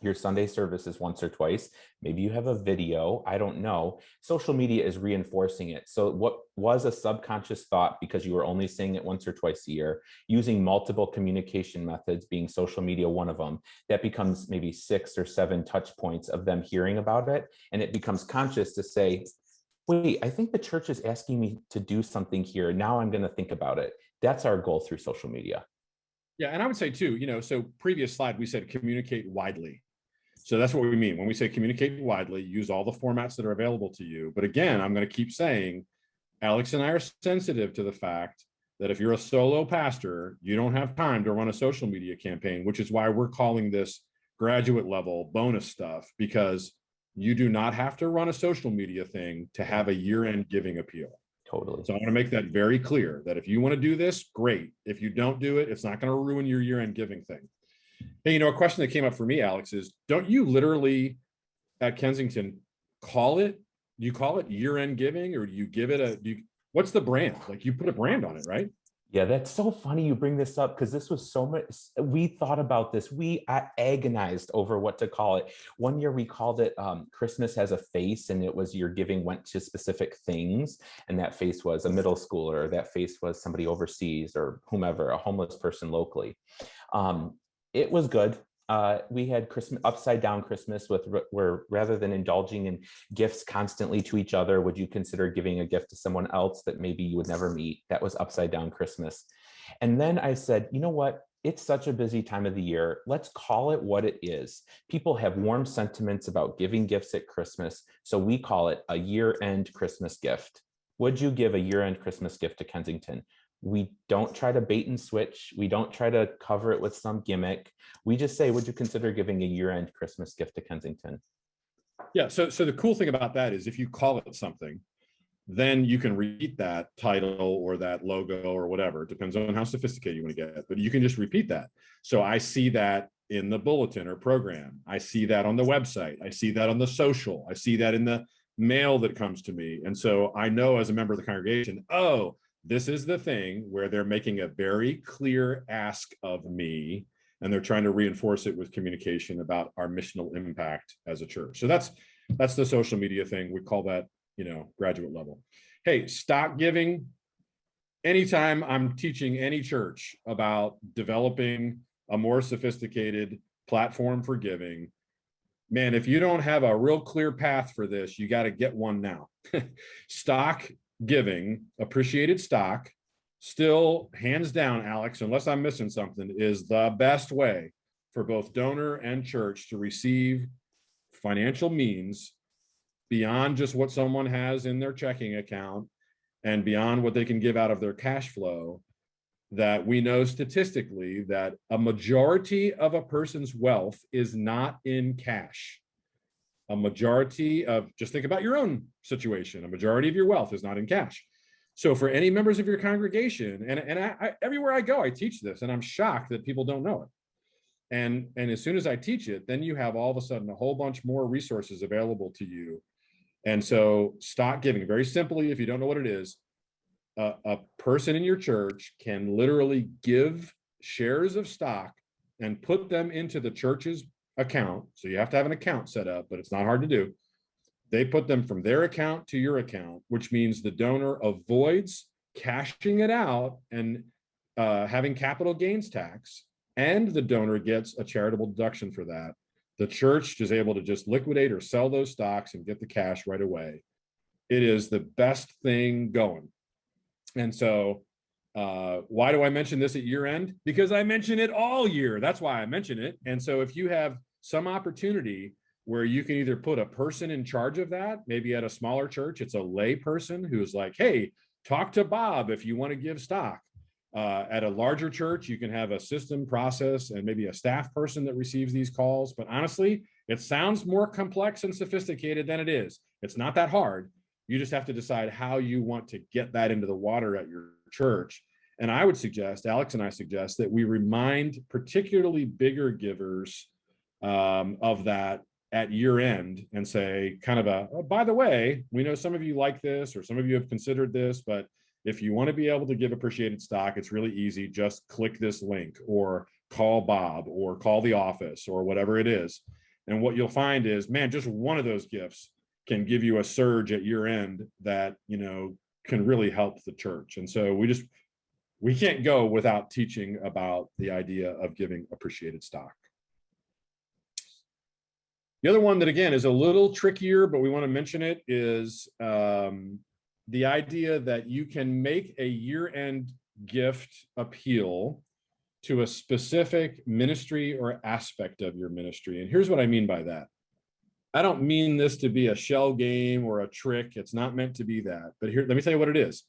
your Sunday services once or twice, maybe you have a video, I don't know. Social media is reinforcing it. So what was a subconscious thought, because you were only saying it once or twice a year, using multiple communication methods, being social media one of them, that becomes maybe 6 or 7 touch points of them hearing about it. And it becomes conscious to say, wait, I think the church is asking me to do something here. Now I'm going to think about it. That's our goal through social media. Yeah, and I would say too, so previous slide, we said communicate widely. So that's what we mean when we say communicate widely, use all the formats that are available to you. But again, I'm going to keep saying, Alex and I are sensitive to the fact that if you're a solo pastor, you don't have time to run a social media campaign, which is why we're calling this graduate level bonus stuff, because you do not have to run a social media thing to have a year-end giving appeal. Totally. So I want to make that very clear that if you want to do this, great. If you don't do it, it's not going to ruin your year-end giving thing. Hey, a question that came up for me, Alex, is don't you literally at Kensington call it year-end giving, or do you give it what's the brand? Like, you put a brand on it, right? Yeah, that's so funny you bring this up, because this was so much, we thought about this. We agonized over what to call it. One year we called it Christmas Has a Face, and it was your giving went to specific things. And that face was a middle schooler, or that face was somebody overseas, or whomever, a homeless person locally. It was good. We had Christmas, upside down Christmas, where rather than indulging in gifts constantly to each other, would you consider giving a gift to someone else that maybe you would never meet? That was upside down Christmas. And then I said, you know what? It's such a busy time of the year. Let's call it what it is. People have warm sentiments about giving gifts at Christmas, so we call it a year-end Christmas gift. Would you give a year-end Christmas gift to Kensington? We don't try to bait and switch. We don't try to cover it with some gimmick. We just say, would you consider giving a year-end Christmas gift to Kensington? Yeah, so the cool thing about that is if you call it something, then you can repeat that title or that logo or whatever. It depends on how sophisticated you want to get, but you can just repeat that. So I see that in the bulletin or program. I see that on the website. I see that on the social. I see that in the mail that comes to me. And so I know as a member of the congregation, oh, this is the thing where they're making a very clear ask of me, and they're trying to reinforce it with communication about our missional impact as a church. So that's the social media thing. We call that, graduate level. Hey, stock giving. Anytime I'm teaching any church about developing a more sophisticated platform for giving, man, if you don't have a real clear path for this, you got to get one now. Stock giving, appreciated stock, still hands down, Alex, unless I'm missing something, is the best way for both donor and church to receive financial means beyond just what someone has in their checking account and beyond what they can give out of their cash flow. That we know statistically that a majority of a person's wealth is not in cash. A majority of, just think about your own situation, a majority of your wealth is not in cash. So for any members of your congregation, and I, everywhere I go, I teach this, and I'm shocked that people don't know it. And as soon as I teach it, then you have all of a sudden a whole bunch more resources available to you. And so stock giving, very simply, if you don't know what it is, a person in your church can literally give shares of stock and put them into the church's account. So you have to have an account set up, but it's not hard to do. They put them from their account to your account, which means the donor avoids cashing it out and having capital gains tax, and the donor gets a charitable deduction for that. The church is able to just liquidate or sell those stocks and get the cash right away. It is the best thing going. And so why do I mention this at year end? Because I mention it all year. That's why I mention it. And so if you have some opportunity where you can either put a person in charge of that, maybe at a smaller church, it's a lay person who's like, hey, talk to Bob if you want to give stock. At a larger church, you can have a system process and maybe a staff person that receives these calls. But honestly, it sounds more complex and sophisticated than it is. It's not that hard. You just have to decide how you want to get that into the water at your church. And I would suggest, Alex and I suggest, that we remind particularly bigger givers of that at year end and say, kind of oh, by the way, we know some of you like this, or some of you have considered this, but if you want to be able to give appreciated stock, it's really easy. Just click this link or call Bob or call the office or whatever it is. And what you'll find is, man, just one of those gifts can give you a surge at year end that, can really help the church. And so we can't go without teaching about the idea of giving appreciated stock. The other one that, again, is a little trickier, but we want to mention it, is the idea that you can make a year-end gift appeal to a specific ministry or aspect of your ministry. And here's what I mean by that. I don't mean this to be a shell game or a trick. It's not meant to be that. But here, let me tell you what it is.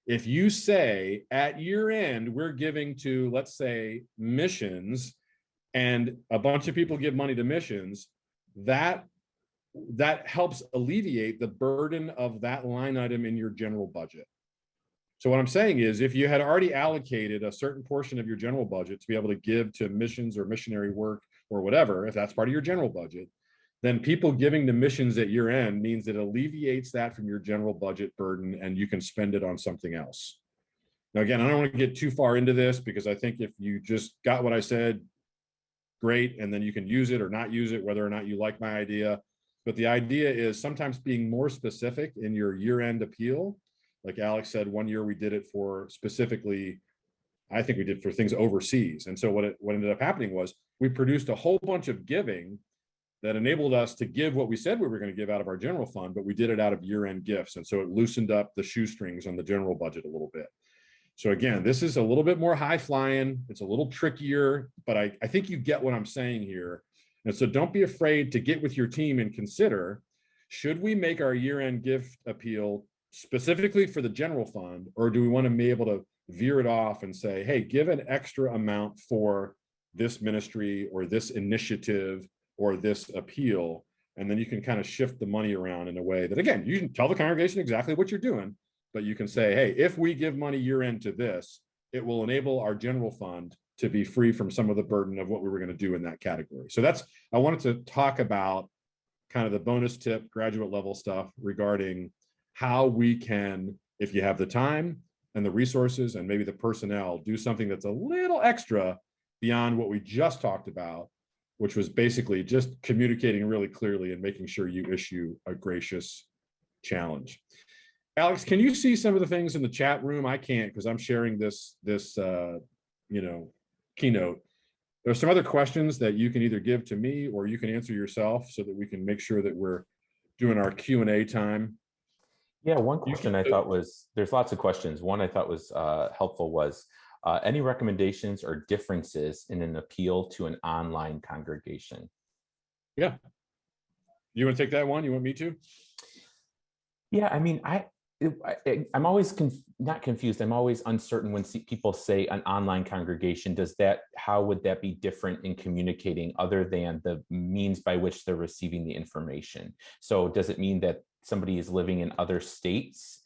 If you say at year end, we're giving to, let's say, missions, and a bunch of people give money to missions, that helps alleviate the burden of that line item in your general budget. So what I'm saying is, if you had already allocated a certain portion of your general budget to be able to give to missions or missionary work or whatever, if that's part of your general budget, then people giving to missions at year end means it alleviates that from your general budget burden, and you can spend it on something else. Now, again, I don't want to get too far into this, because I think if you just got what I said, great, and then you can use it or not use it, whether or not you like my idea. But the idea is sometimes being more specific in your year-end appeal. Like Alex said, one year we did it for specifically, I think we did for things overseas. And so what ended up happening was we produced a whole bunch of giving that enabled us to give what we said we were going to give out of our general fund, but we did it out of year-end gifts. And so it loosened up the shoestrings on the general budget a little bit. So again, this is a little bit more high flying. It's a little trickier, but I think you get what I'm saying here. And so don't be afraid to get with your team and consider, should we make our year-end gift appeal specifically for the general fund, or do we want to be able to veer it off and say, hey, give an extra amount for this ministry or this initiative or this appeal, And then you can kind of shift the money around in a way that, again, you can tell the congregation exactly what you're doing, but you can say, hey, if we give money year end to this, it will enable our general fund to be free from some of the burden of what we were going to do in that category. So I wanted to talk about kind of the bonus tip, graduate level stuff regarding how we can, if you have the time and the resources and maybe the personnel, do something that's a little extra beyond what we just talked about, which was basically just communicating really clearly and making sure you issue a gracious challenge. Alex, can you see some of the things in the chat room? I can't because I'm sharing this keynote. There's some other questions that you can either give to me or you can answer yourself so that we can make sure that we're doing our Q&A time. Yeah, one question I thought was, there's lots of questions. One I thought was helpful was, any recommendations or differences in an appeal to an online congregation? Yeah. You want to take that one? You want me to? Yeah, I mean, I'm always not confused. I'm always uncertain when people say an online congregation. How would that be different in communicating other than the means by which they're receiving the information? So does it mean that somebody is living in other states?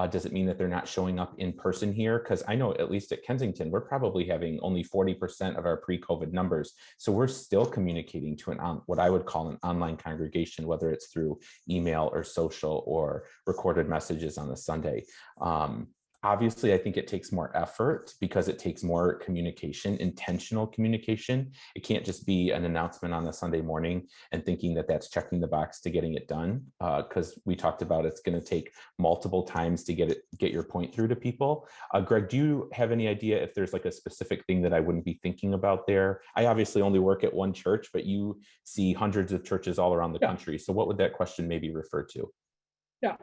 Does it mean that they're not showing up in person here? Because I know at least at Kensington, we're probably having only 40% of our pre-COVID numbers. So we're still communicating to what I would call an online congregation, whether it's through email or social or recorded messages on a Sunday. Obviously, I think it takes more effort because it takes more communication, intentional communication. It can't just be an announcement on a Sunday morning and thinking that that's checking the box to getting it done. Because we talked about it's going to take multiple times to get your point through to people. Greg, do you have any idea if there's like a specific thing that I wouldn't be thinking about there? I obviously only work at one church, but you see hundreds of churches all around the country. So what would that question maybe refer to? Yeah,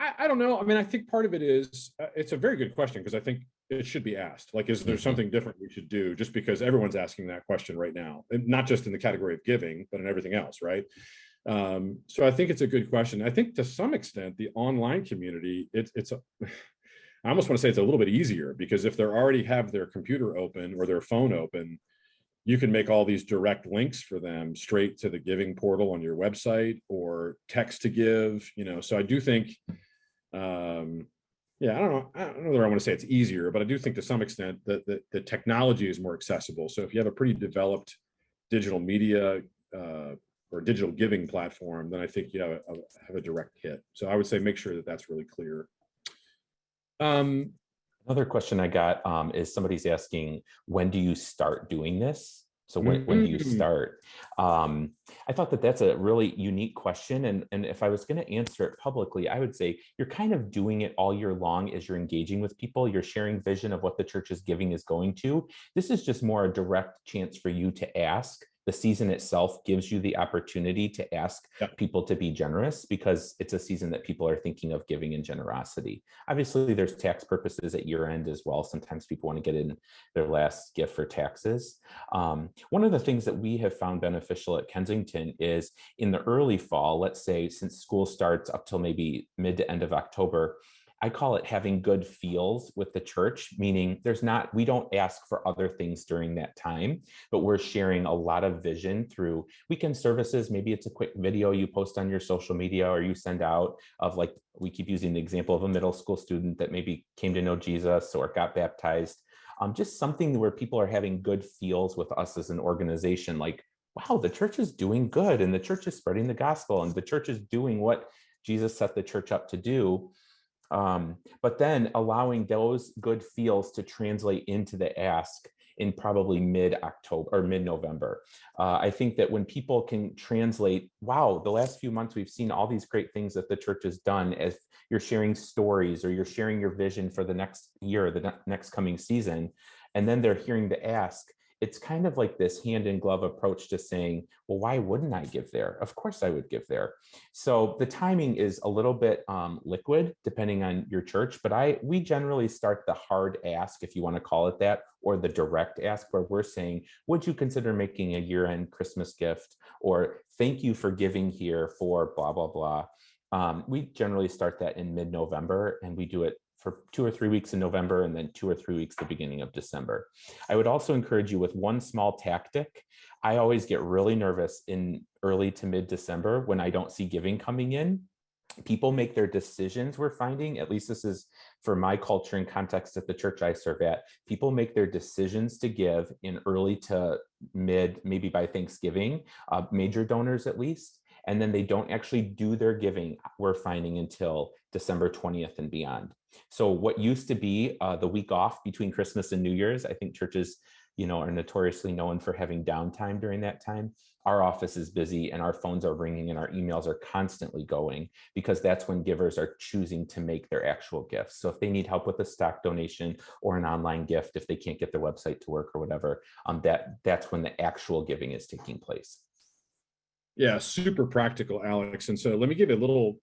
I don't know. I mean, I think part of it is, it's a very good question because I think it should be asked. Like, is there something different we should do? Just because everyone's asking that question right now, and not just in the category of giving, but in everything else, right? So I think it's a good question. I think to some extent, the online community, I almost want to say it's a little bit easier because if they already have their computer open or their phone open, you can make all these direct links for them straight to the giving portal on your website or text to give, so I do think, I don't know that I want to say it's easier, but I do think to some extent that the technology is more accessible. So if you have a pretty developed digital media or digital giving platform, then I think you have a direct hit. So I would say make sure that that's really clear. Another question I got is somebody's asking, when do you start doing this? So when do you start? I thought that that's a really unique question. And if I was going to answer it publicly, I would say you're kind of doing it all year long as you're engaging with people. You're sharing vision of what the church's giving is going to. This is just more a direct chance for you to ask. The season itself gives you the opportunity to ask people to be generous because it's a season that people are thinking of giving in generosity. Obviously, there's tax purposes at year end as well. Sometimes people want to get in their last gift for taxes. One of the things that we have found beneficial at Kensington is in the early fall, let's say since school starts up till maybe mid to end of October, I call it having good feels with the church, meaning we don't ask for other things during that time, but we're sharing a lot of vision through weekend services. Maybe it's a quick video you post on your social media or you send out of, like, we keep using the example of a middle school student that maybe came to know Jesus or got baptized. Just something where people are having good feels with us as an organization, like, wow, the church is doing good and the church is spreading the gospel and the church is doing what Jesus set the church up to do. But then allowing those good feels to translate into the ask in probably mid-October or mid-November. I think that when people can translate, wow, the last few months we've seen all these great things that the church has done, as you're sharing stories or you're sharing your vision for the next year, the next coming season, and then they're hearing the ask, it's kind of like this hand in glove approach to saying, well, why wouldn't I give there? Of course I would give there. So the timing is a little bit liquid depending on your church, but we generally start the hard ask, if you want to call it that, or the direct ask where we're saying, would you consider making a year-end Christmas gift? Or thank you for giving here for blah, blah, blah. We generally start that in mid-November and we do it for 2 or 3 weeks in November and then 2 or 3 weeks the beginning of December. I would also encourage you with one small tactic. I always get really nervous in early to mid-December when I don't see giving coming in. People make their decisions, we're finding, at least this is for my culture and context at the church I serve at, people make their decisions to give in early to mid, maybe by Thanksgiving, major donors at least, and then they don't actually do their giving, we're finding, until December 20th and beyond. So what used to be the week off between Christmas and New Year's, I think churches, are notoriously known for having downtime during that time. Our office is busy and our phones are ringing and our emails are constantly going, because that's when givers are choosing to make their actual gifts. So if they need help with a stock donation or an online gift, if they can't get their website to work or whatever, that's when the actual giving is taking place. Yeah, super practical, Alex. And so let me give you a little,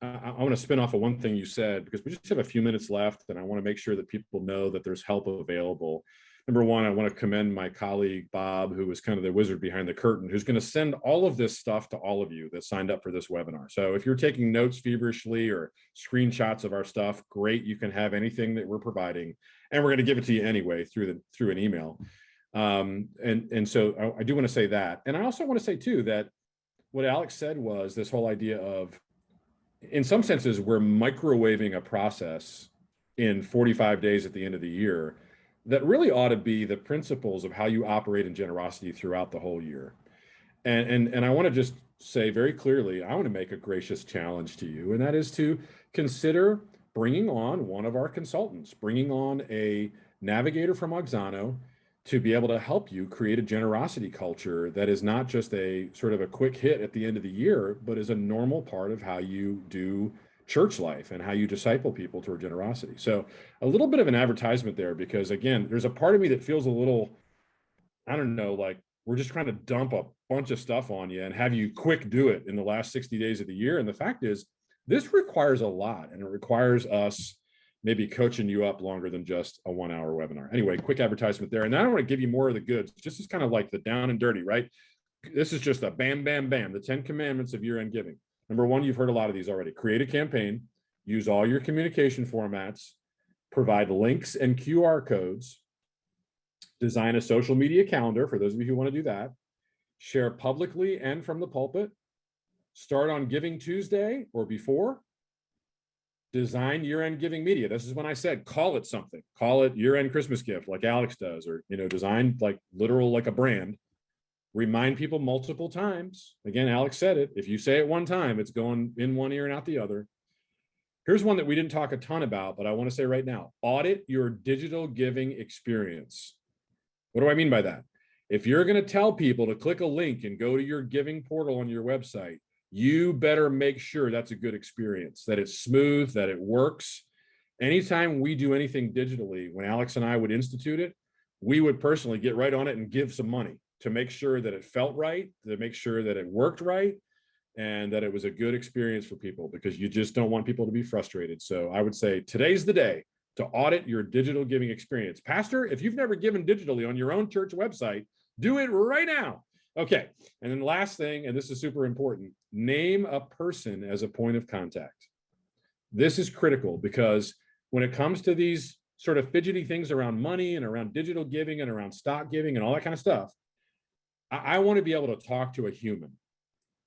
I want to spin off of one thing you said, because we just have a few minutes left and I want to make sure that people know that there's help available. Number one, I want to commend my colleague, Bob, who was kind of the wizard behind the curtain, who's going to send all of this stuff to all of you that signed up for this webinar. So if you're taking notes feverishly or screenshots of our stuff, great. You can have anything that we're providing, and we're going to give it to you anyway through an email. And so I do want to say that. And I also want to say too, that what Alex said was this whole idea of, in some senses, we're microwaving a process in 45 days at the end of the year that really ought to be the principles of how you operate in generosity throughout the whole year. And I want to just say very clearly, I want to make a gracious challenge to you, and that is to consider bringing on one of our consultants, bringing on a navigator from Auxano to be able to help you create a generosity culture that is not just a sort of a quick hit at the end of the year, but is a normal part of how you do church life and how you disciple people toward generosity. So a little bit of an advertisement there, because again, there's a part of me that feels a little, I don't know, like we're just trying to dump a bunch of stuff on you and have you quick do it in the last 60 days of the year. And the fact is, this requires a lot, and it requires us maybe coaching you up longer than just a 1 hour webinar. Anyway, quick advertisement there. And I don't want to give you more of the goods, just as kind of like the down and dirty, right? This is just a bam, bam, bam, the 10 commandments of year-end giving. Number one, you've heard a lot of these already. Create a campaign, use all your communication formats, provide links and QR codes, design a social media calendar for those of you who want to do that, share publicly and from the pulpit, start on Giving Tuesday or before, design year-end giving media. This is when I said, call it something, call it year-end Christmas gift like Alex does, or, design like literal, like a brand. Remind people multiple times. Again, Alex said it. If you say it one time, it's going in one ear and out the other. Here's one that we didn't talk a ton about, but I want to say right now, audit your digital giving experience. What do I mean by that? If you're going to tell people to click a link and go to your giving portal on your website, you better make sure that's a good experience, that it's smooth, that it works. Anytime we do anything digitally, when Alex and I would institute it, we would personally get right on it and give some money to make sure that it felt right, to make sure that it worked right, and that it was a good experience for people, because you just don't want people to be frustrated. So I would say today's the day to audit your digital giving experience. Pastor, if you've never given digitally on your own church website, do it right now. Okay, and then the last thing, and this is super important, name a person as a point of contact. This is critical, because when it comes to these sort of fidgety things around money and around digital giving and around stock giving and all that kind of stuff, I want to be able to talk to a human.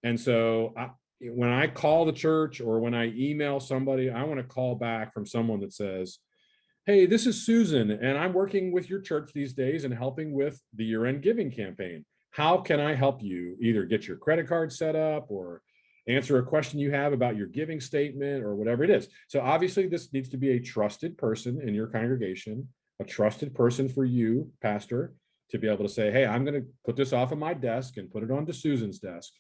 And so when I call the church or when I email somebody, I want to call back from someone that says, hey, this is Susan, and I'm working with your church these days and helping with the year-end giving campaign. How can I help you either get your credit card set up or answer a question you have about your giving statement or whatever it is? So obviously this needs to be a trusted person in your congregation, a trusted person for you, pastor, to be able to say, hey, I'm going to put this off of my desk and put it onto Susan's desk.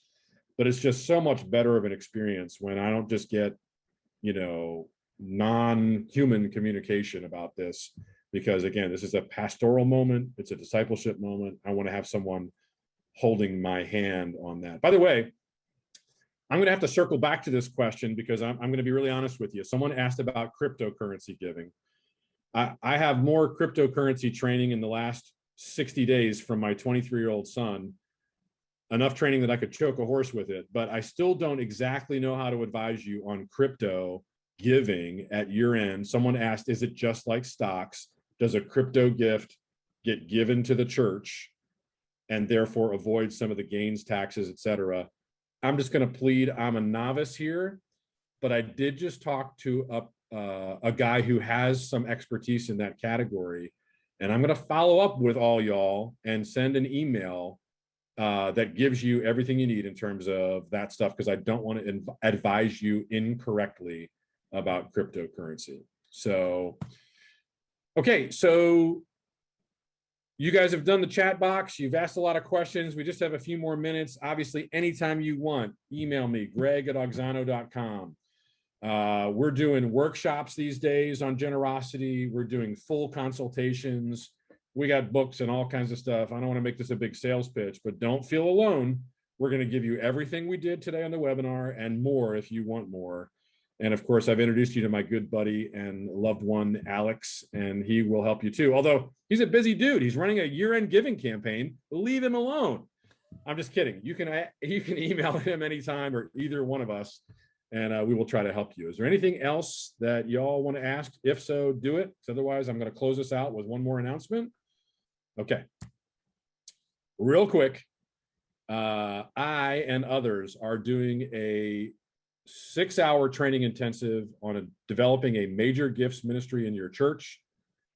But it's just so much better of an experience when I don't just get, non-human communication about this, because again, this is a pastoral moment. It's a discipleship moment. I want to have someone holding my hand on that. By the way, I'm going to have to circle back to this question, because I'm going to be really honest with you. Someone asked about cryptocurrency giving. I have more cryptocurrency training in the last 60 days from my 23-year-old son, enough training that I could choke a horse with it, but I still don't exactly know how to advise you on crypto giving at year end. Someone asked, is it just like stocks? Does a crypto gift get given to the church? and therefore avoid some of the gains taxes, et cetera. I'm just going to plead I'm a novice here, but I did just talk to a guy who has some expertise in that category. And I'm going to follow up with all y'all and send an email that gives you everything you need in terms of that stuff, because I don't want to advise you incorrectly about cryptocurrency. So, okay, so you guys have done the chat box. You've asked a lot of questions. We just have a few more minutes. Obviously, anytime you want, email me, greg@auxano.com. We're doing workshops these days on generosity. We're doing full consultations. We got books and all kinds of stuff. I don't want to make this a big sales pitch, but don't feel alone. We're going to give you everything we did today on the webinar and more if you want more. And of course, I've introduced you to my good buddy and loved one, Alex, and he will help you too. Although he's a busy dude. He's running a year-end giving campaign. Leave him alone. I'm just kidding. You can email him anytime, or either one of us, and we will try to help you. Is there anything else that y'all want to ask? If so, do it. Otherwise, I'm going to close this out with one more announcement. Okay. Real quick, I and others are doing a 6-hour training intensive on developing a major gifts ministry in your church.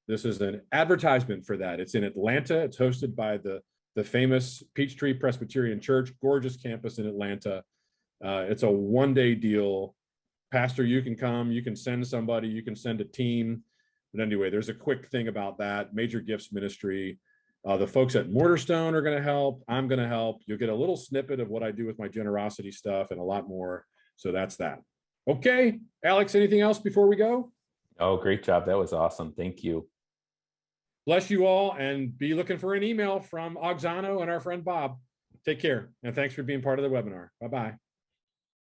This is an advertisement for that. It's in Atlanta. It's hosted by the famous Peachtree Presbyterian Church, gorgeous campus in Atlanta. It's a one-day deal. Pastor, you can come, you can send somebody, you can send a team. But anyway, there's a quick thing about that, major gifts ministry. The folks at Mortarstone are going to help. I'm going to help. You'll get a little snippet of what I do with my generosity stuff and a lot more. So that's that. Okay, Alex, anything else before we go? Oh, great job. That was awesome. Thank you. Bless you all, and be looking for an email from Auxano and our friend Bob. Take care, and thanks for being part of the webinar. Bye-bye.